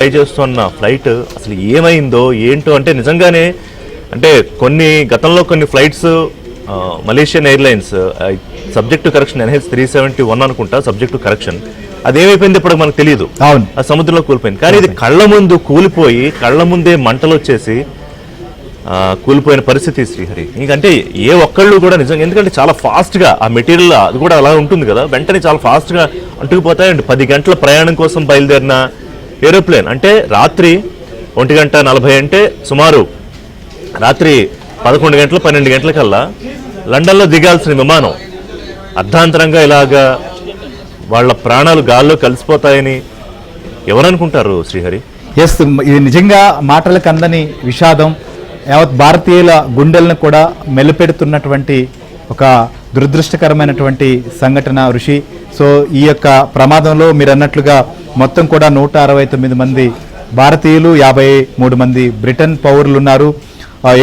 Try చేస్తున్న flight అసలు ఏమైందో ఏంటో అంటే నిజంగానే అంటే గతంలో కొన్ని flights Malaysian airlines subject to correction NH 371 అనుకుంటా సబ్జెక్ట్ టు కరెక్షన్ అదేమైపోయింది ఇప్పుడు మనకు తెలియదు. అవును, ఆ సముద్రంలో కూలిపోయింది. కానీ ఇది కళ్ళ ముందు కూలిపోయి కళ్ళ ముందే మంటలు వచ్చేసి కూలిపోయిన పరిస్థితి శ్రీహరి. ఇంకంటే ఏ ఒక్కళ్ళు కూడా నిజంగా ఎందుకంటే చాలా ఫాస్ట్గా ఆ మెటీరియల్ అది కూడా అలా ఉంటుంది కదా, వెంటనే చాలా ఫాస్ట్గా అంటుకుపోతాయి. 10 గంటల ప్రయాణం కోసం బయలుదేరిన ఏరోప్లేన్ అంటే రాత్రి 1:40 అంటే సుమారు రాత్రి 11 గంటల 12 గంటలకల్లా లండన్లో దిగాల్సిన విమానం అర్ధాంతరంగా ఇలాగా వాళ్ళ ప్రాణాలు గాల్లో కలిసిపోతాయని ఎవరనుకుంటారు శ్రీహరి? ఎస్, ఇది నిజంగా మాటలకు అందని విషాదం. యావత్ భారతీయుల గుండెలను కూడా మెలిపెడుతున్నటువంటి ఒక దురదృష్టకరమైనటువంటి సంఘటన ఋషి. సో ఈ యొక్క ప్రమాదంలో మీరు అన్నట్లుగా మొత్తం కూడా 169 మంది భారతీయులు, 53 మంది బ్రిటన్ పౌరులు ఉన్నారు,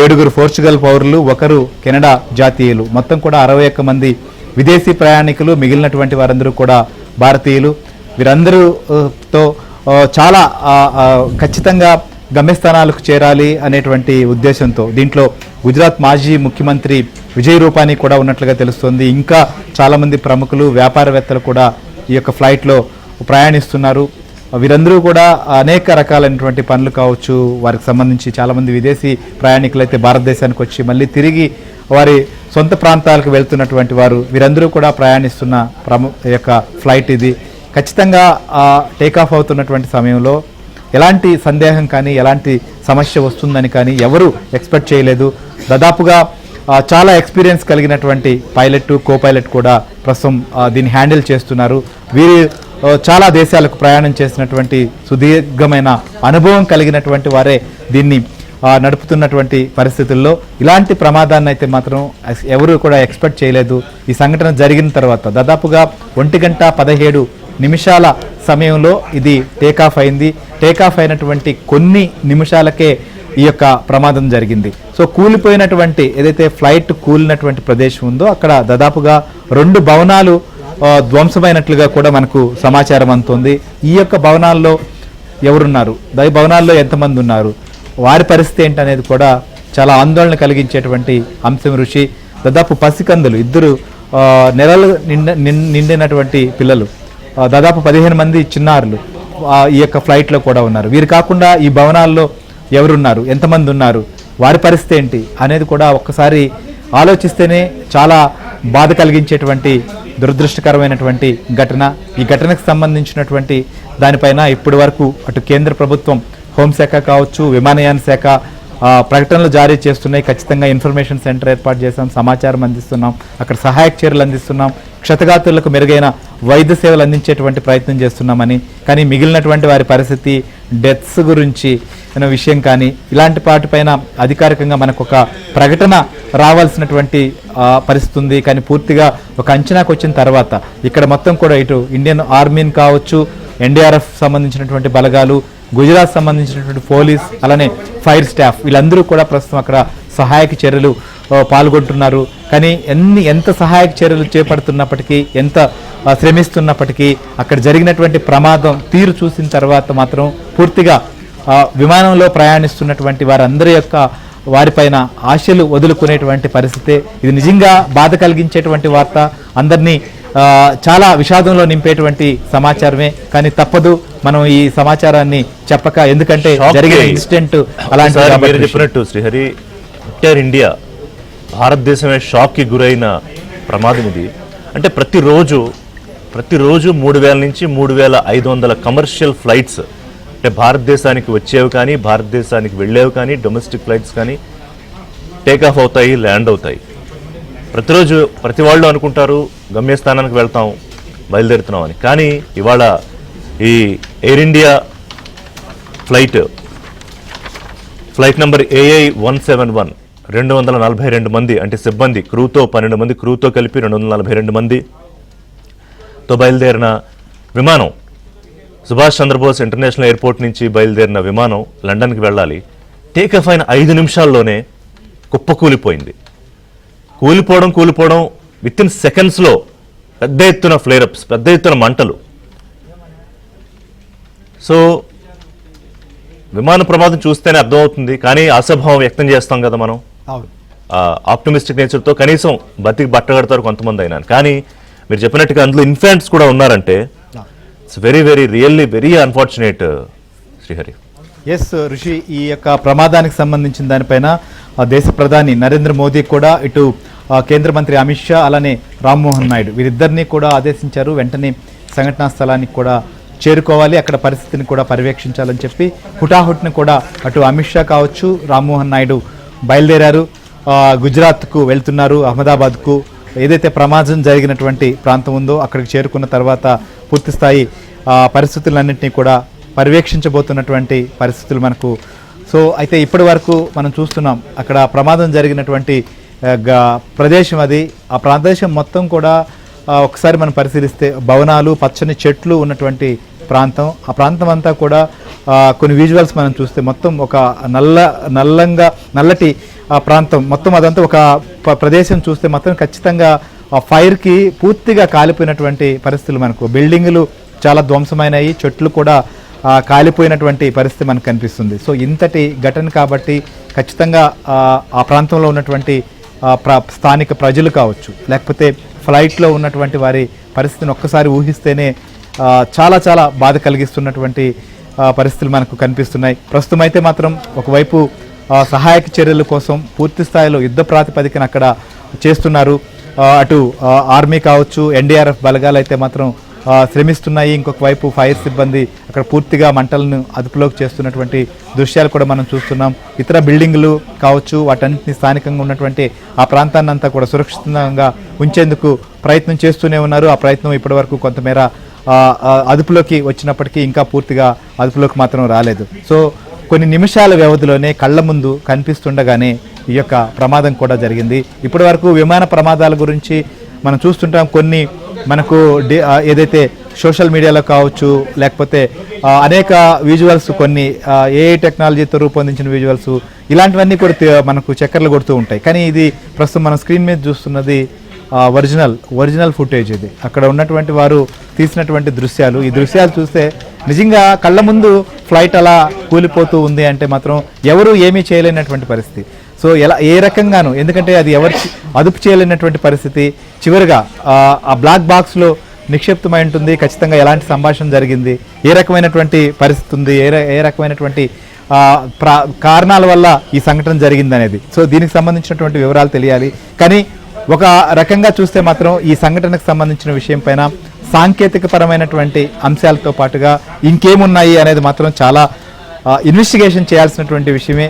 7 పోర్చుగల్ పౌరులు, 1 కెనడా జాతీయులు, మొత్తం కూడా 61 మంది విదేశీ ప్రయాణికులు. మిగిలినటువంటి వారందరూ కూడా భారతీయులు. వీరందరూతో చాలా ఖచ్చితంగా గమ్యస్థానాలకు చేరాలి అనేటువంటి ఉద్దేశంతో దీంట్లో గుజరాత్ మాజీ ముఖ్యమంత్రి విజయ్ రూపానీ కూడా ఉన్నట్లుగా తెలుస్తోంది. ఇంకా చాలామంది ప్రముఖులు, వ్యాపారవేత్తలు కూడా ఈ యొక్క ఫ్లైట్లో ప్రయాణిస్తున్నారు. వీరందరూ కూడా అనేక రకాలైనటువంటి పనులు కావచ్చు, వారికి సంబంధించి చాలామంది విదేశీ ప్రయాణికులు అయితే భారతదేశానికి వచ్చి మళ్ళీ తిరిగి వారి సొంత ప్రాంతాలకు వెళ్తున్నటువంటి వారు, వీరందరూ కూడా ప్రయాణిస్తున్న యొక్క ఫ్లైట్ ఇది. ఖచ్చితంగా టేకాఫ్ అవుతున్నటువంటి సమయంలో ఎలాంటి సందేహం కానీ ఎలాంటి సమస్య వస్తుందని కానీ ఎవరు ఎక్స్పెక్ట్ చేయలేదు. దాదాపుగా చాలా ఎక్స్పీరియన్స్ కలిగినటువంటి పైలట్, కో పైలట్ కూడా ప్రస్తుతం దీన్ని హ్యాండిల్ చేస్తున్నారు. వీరు చాలా దేశాలకు ప్రయాణం చేసినటువంటి సుదీర్ఘమైన అనుభవం కలిగినటువంటి వారే దీన్ని నడుపుతున్నటువంటి పరిస్థితుల్లో ఇలాంటి ప్రమాదాన్ని అయితే మాత్రం ఎవరు కూడా ఎక్స్పెక్ట్ చేయలేదు. ఈ సంఘటన జరిగిన తర్వాత దాదాపుగా 1:17 నిమిషాల సమయంలో ఇది టేకాఫ్ అయింది. టేకాఫ్ అయినటువంటి కొన్ని నిమిషాలకే ఈ యొక్క ప్రమాదం జరిగింది. సో కూలిపోయినటువంటి ఏదైతే ఫ్లైట్ కూలినటువంటి ప్రదేశం ఉందో అక్కడ దాదాపుగా 2 భవనాలు ధ్వంసమైనట్లుగా కూడా మనకు సమాచారం అందుతుంది. ఈ యొక్క భవనాల్లో ఎవరున్నారు, ఈ భవనాల్లో ఎంతమంది ఉన్నారు, వారి పరిస్థితి ఏంటనేది కూడా చాలా ఆందోళన కలిగించేటువంటి అంశం ఋషి. దాదాపు పసికందులు 2 నెలలు నిండినటువంటి పిల్లలు, దాదాపు 15 మంది చిన్నారులు ఈ యొక్క ఫ్లైట్లో కూడా ఉన్నారు. వీరు కాకుండా ఈ భవనాల్లో ఎవరున్నారు, ఎంతమంది ఉన్నారు, వారి పరిస్థితి ఏంటి అనేది కూడా ఒక్కసారి ఆలోచిస్తేనే చాలా బాధ కలిగించేటువంటి దురదృష్టకరమైనటువంటి ఘటన. ఈ ఘటనకు సంబంధించినటువంటి దానిపైన ఇప్పటి వరకు అటు కేంద్ర ప్రభుత్వం, హోంశాఖ కావచ్చు, విమానయాన శాఖ ప్రకటనలు జారీ చేస్తున్నాయి. ఖచ్చితంగా ఇన్ఫర్మేషన్ సెంటర్ ఏర్పాటు చేసాం, సమాచారం అందిస్తున్నాం, అక్కడ సహాయక చర్యలు అందిస్తున్నాం, క్షతగాత్రులకు మెరుగైన వైద్య సేవలు అందించేటువంటి ప్రయత్నం చేస్తున్నామని. కానీ మిగిలినటువంటి వారి పరిస్థితి, డెత్స్ గురించి విషయం కానీ ఇలాంటి వాటిపైన అధికారికంగా మనకు ఒక ప్రకటన రావాల్సినటువంటి పరిస్థితి ఉంది. కానీ పూర్తిగా ఒక అంచనాకు వచ్చిన తర్వాత ఇక్కడ మొత్తం కూడా ఇటు ఇండియన్ ఆర్మీని కావచ్చు, NDRF సంబంధించినటువంటి బలగాలు, గుజరాత్ సంబంధించినటువంటి పోలీస్, అలానే ఫైర్ స్టాఫ్, వీళ్ళందరూ కూడా ప్రస్తుతం అక్కడ సహాయక చర్యలు పాల్గొంటున్నారు. కానీ ఎంత సహాయక చర్యలు చేపడుతున్నప్పటికీ, ఎంత శ్రమిస్తున్నప్పటికీ అక్కడ జరిగినటువంటి ప్రమాదం తీరు చూసిన తర్వాత మాత్రం పూర్తిగా విమానంలో ప్రయాణిస్తున్నటువంటి వారందరి యొక్క వారిపైన ఆశలు వదులుకునేటువంటి పరిస్థితి. ఇది నిజంగా బాధ కలిగించేటువంటి వార్త, అందరినీ చాలా విషాదంలో నింపేటువంటి సమాచారమే. కానీ తప్పదు మనం ఈ సమాచారాన్ని చెప్పక, ఎందుకంటే జరిగిన ఇన్సిడెంట్ అలాంటి చెప్పినట్టు శ్రీహరి, ఎంటైర్ ఇండియా, భారతదేశమే షాక్కి గురైన ప్రమాదం ఇది. అంటే ప్రతిరోజు 3000 నుంచి 3500 కమర్షియల్ ఫ్లైట్స్ అంటే భారతదేశానికి వచ్చేవి కానీ, భారతదేశానికి వెళ్ళేవి కానీ, డొమెస్టిక్ ఫ్లైట్స్ కానీ టేకాఫ్ అవుతాయి, ల్యాండ్ అవుతాయి. ప్రతిరోజు ప్రతి వాళ్ళు అనుకుంటారు గమ్యస్థానానికి వెళ్తాం, బయలుదేరుతున్నాం అని. కానీ ఇవాళ ఈ air India flight number AI 171 242 మంది అంటే సిబ్బంది, క్రూతో 12 మంది, క్రూతో కలిపి 242 మందితో బయలుదేరిన విమానం, సుభాష్ చంద్రబోస్ ఇంటర్నేషనల్ ఎయిర్పోర్ట్ నుంచి బయలుదేరిన విమానం లండన్కి వెళ్ళాలి. టేకాఫ్ అయిన 5 నిమిషాల్లోనే కుప్పకూలిపోయింది. కూలిపోవడం విత్ ఇన్ సెకండ్స్లో పెద్ద ఎత్తున ఫ్లేరప్స్, పెద్ద ఎత్తున మంటలు. సో విమాన ప్రమాదం చూస్తేనే అర్థమవుతుంది, కానీ ఆశాభావం వ్యక్తం చేస్తాం కదా మనం. అవును, ఆప్టమిస్టిక్ నేచర్తో కనీసం బతికి బట్టగడతారు కొంతమంది అయినా. కానీ మీరు చెప్పినట్టుగా అందులో ఇన్ఫాంట్స్ కూడా ఉన్నారంటే it's very very really very unfortunate Srihari. Yes Rishi, ఈ యొక్క ప్రమాదానికి సంబంధించిన దానిపైన దేశ ప్రధాని నరేంద్ర మోదీ కూడా ఇటు కేంద్ర మంత్రి అమిత్ షా అలానే రామ్మోహన్ నాయుడు వీరిద్దరినీ కూడా ఆదేశించారు. వెంటనే సంఘటనా స్థలానికి కూడా చేరుకోవాలి, అక్కడ పరిస్థితిని కూడా పర్యవేక్షించాలని చెప్పి హుటాహుటిని కూడా అటు అమిత్ షా కావచ్చు, రామ్మోహన్ నాయుడు బయలుదేరారు. గుజరాత్కు వెళ్తున్నారు, అహ్మదాబాద్కు. ఏదైతే ప్రమాదం జరిగినటువంటి ప్రాంతం ఉందో అక్కడికి చేరుకున్న తర్వాత పూర్తి స్థాయి పరిస్థితులన్నింటినీ కూడా పర్యవేక్షించబోతున్నటువంటి పరిస్థితులు మనకు. సో అయితే ఇప్పటి వరకు మనం చూస్తున్నాం అక్కడ ప్రమాదం జరిగినటువంటి ప్రదేశం అది. ఆ ప్రదేశం మొత్తం కూడా ఒకసారి మనం పరిశీలిస్తే భవనాలు, పచ్చని చెట్లు ఉన్నటువంటి ప్రాంతం. ఆ ప్రాంతం అంతా కూడా కొన్ని విజువల్స్ మనం చూస్తే మొత్తం ఒక నల్లటి ప్రాంతం మొత్తం అదంతా ఒక ప్రదేశం చూస్తే మొత్తం ఖచ్చితంగా ఆ ఫైర్కి పూర్తిగా కాలిపోయినటువంటి పరిస్థితులు మనకు. బిల్డింగులు చాలా ధ్వంసమైనవి, చెట్లు కూడా కాలిపోయినటువంటి పరిస్థితి మనకు కనిపిస్తుంది. సో ఇంతటి ఘటన కాబట్టి ఖచ్చితంగా ఆ ప్రాంతంలో ఉన్నటువంటి స్థానిక ప్రజలు కావచ్చు, లేకపోతే ఫ్లైట్లో ఉన్నటువంటి వారి పరిస్థితిని ఒక్కసారి ఊహిస్తేనే చాలా చాలా బాధ కలిగిస్తున్నటువంటి పరిస్థితులు మనకు కనిపిస్తున్నాయి. ప్రస్తుతం అయితే మాత్రం ఒకవైపు సహాయక చర్యల కోసం పూర్తి స్థాయిలో యుద్ధ ప్రాతిపదికన అక్కడ చేస్తున్నారు. అటు ఆర్మీ కావచ్చు, ఎన్డీఆర్ఎఫ్ బలగాలు అయితే మాత్రం శ్రమిస్తున్నాయి. ఇంకొక వైపు ఫైర్ సిబ్బంది అక్కడ పూర్తిగా మంటలను అదుపులోకి చేస్తున్నటువంటి దృశ్యాలు కూడా మనం చూస్తున్నాం. ఇతర బిల్డింగులు కావచ్చు, వాటన్నింటినీ స్థానికంగా ఉన్నటువంటి ఆ ప్రాంతాన్ని అంతా కూడా సురక్షితంగా ఉంచేందుకు ప్రయత్నం చేస్తూనే ఉన్నారు. ఆ ప్రయత్నం ఇప్పటివరకు కొంతమేర అదుపులోకి వచ్చినప్పటికీ ఇంకా పూర్తిగా అదుపులోకి మాత్రం రాలేదు. సో కొన్ని నిమిషాల వ్యవధిలోనే కళ్ళ ముందు కనిపిస్తుండగానే ఈ యొక్క ప్రమాదం కూడా జరిగింది. ఇప్పటి వరకు విమాన ప్రమాదాల గురించి మనం చూస్తుంటాం. కొన్ని మనకు ఏదైతే సోషల్ మీడియాలో కావచ్చు, లేకపోతే అనేక విజువల్స్, కొన్ని ఏఐ టెక్నాలజీతో రూపొందించిన విజువల్స్, ఇలాంటివన్నీ కూడా మనకు చక్కర్లు కొడుతూ ఉంటాయి. కానీ ఇది ప్రస్తుతం మనం స్క్రీన్ మీద చూస్తున్నది ఒరిజినల్ ఫుటేజ్. ఇది అక్కడ ఉన్నటువంటి వారు తీసినటువంటి దృశ్యాలు. ఈ దృశ్యాలు చూస్తే నిజంగా కళ్ళ ముందు ఫ్లైట్ అలా కూలిపోతూ ఉంది అంటే మాత్రం ఎవరు ఏమీ చేయలేనటువంటి పరిస్థితి. సో ఏ రకంగానూ, ఎందుకంటే అది ఎవరు అదుపు చేయలేనటువంటి పరిస్థితి. చివరిగా ఆ బ్లాక్ బాక్స్లో నిక్షిప్తమై ఉంటుంది. ఖచ్చితంగా ఎలాంటి సంభాషణ జరిగింది, ఏ రకమైనటువంటి పరిస్థితి ఉంది, ఏ రకమైనటువంటి కారణాల వల్ల ఈ సంఘటన జరిగింది అనేది. సో దీనికి సంబంధించినటువంటి వివరాలు తెలియాలి. కానీ ఒక రకంగా చూస్తే మాత్రం ఈ సంఘటనకు సంబంధించిన విషయం పైన సాంకేతిక పరమైనటువంటి అంశాలతో పాటుగా ఇంకేమున్నాయి అనేది మాత్రం చాలా ఇన్వెస్టిగేషన్ చేయాల్సినటువంటి విషయమే.